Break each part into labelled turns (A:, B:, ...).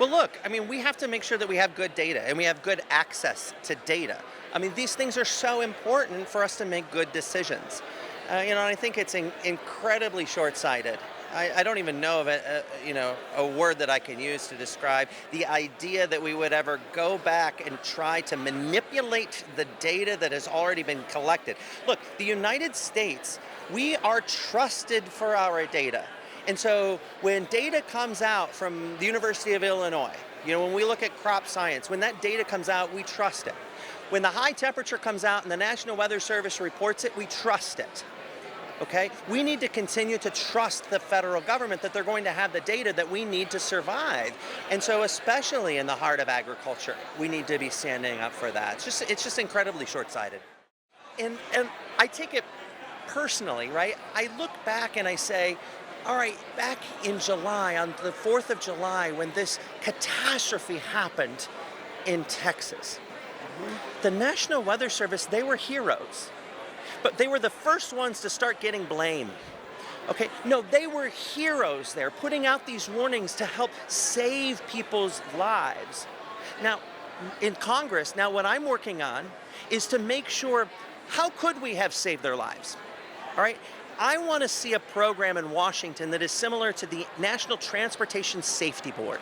A: Well, look, I mean, we have to make sure that we have good data and we have good access to data. I mean, these things are so important for us to make good decisions. And I think it's incredibly short-sighted. I don't even know of a word that I can use to describe the idea that we would ever go back and try to manipulate the data that has already been collected. Look, the United States, we are trusted for our data. And so when data comes out from the University of Illinois, when we look at crop science, when that data comes out, we trust it. When the high temperature comes out and the National Weather Service reports it, we trust it. Okay? We need to continue to trust the federal government that they're going to have the data that we need to survive. And so especially in the heart of agriculture, we need to be standing up for that. It's just incredibly short-sighted. And I take it personally, right? I look back and I say, all right, back in July, on the 4th of July, when this catastrophe happened in Texas, the National Weather Service, they were heroes. But they were the first ones to start getting blame. Okay, no, they were heroes there, putting out these warnings to help save people's lives. Now, in Congress, what I'm working on is to make sure, how could we have saved their lives? All right, I want to see a program in Washington that is similar to the National Transportation Safety Board.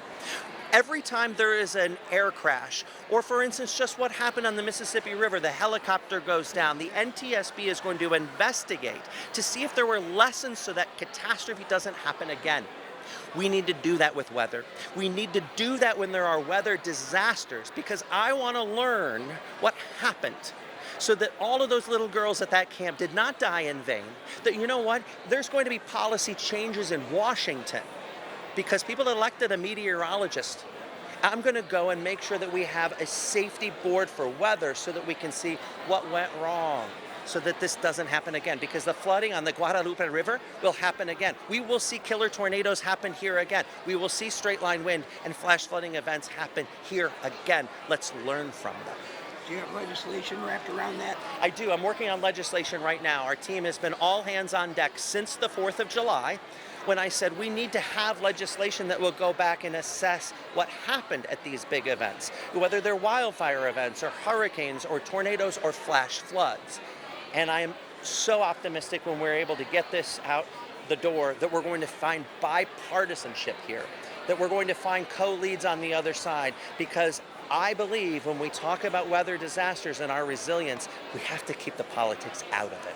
A: Every time there is an air crash, or for instance, just what happened on the Mississippi River, the helicopter goes down, the NTSB is going to investigate to see if there were lessons so that catastrophe doesn't happen again. We need to do that with weather. We need to do that when there are weather disasters, because I want to learn what happened so that all of those little girls at that camp did not die in vain. That, there's going to be policy changes in Washington, because people elected a meteorologist. I'm going to go and make sure that we have a safety board for weather so that we can see what went wrong, so that this doesn't happen again, because the flooding on the Guadalupe River will happen again. We will see killer tornadoes happen here again. We will see straight line wind and flash flooding events happen here again. Let's learn from them.
B: Do you have legislation wrapped around that?
A: I do. I'm working on legislation right now. Our team has been all hands on deck since the 4th of July. When I said we need to have legislation that will go back and assess what happened at these big events, whether they're wildfire events or hurricanes or tornadoes or flash floods. And I am so optimistic when we're able to get this out the door that we're going to find bipartisanship here, that we're going to find co-leads on the other side, because I believe when we talk about weather disasters and our resilience, we have to keep the politics out of it.